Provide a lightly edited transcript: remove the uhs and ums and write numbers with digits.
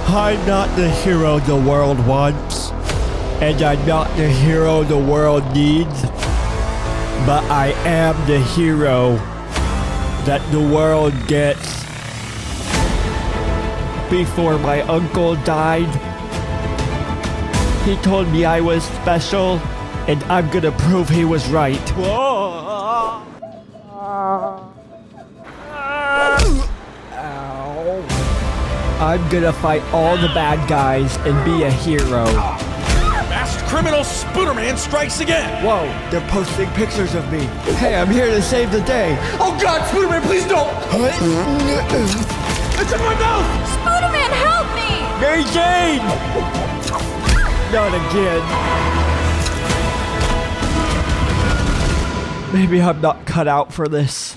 I'm not the hero the world wants, and I'm not the hero the world needs, but I am the hero that the world gets. Before my uncle died, he told me I was special, and I'm gonna prove he was right. Whoa. Ow. I'm gonna fight all the bad guys and be a hero. Masked criminal Spooder-Man strikes again! Whoa, they're posting pictures of me. Hey, I'm here to save the day. Oh God, Spooder-Man, please don't! It's in my mouth! Spooder-Man, help me! Mary Jane! Not again. Maybe I'm not cut out for this.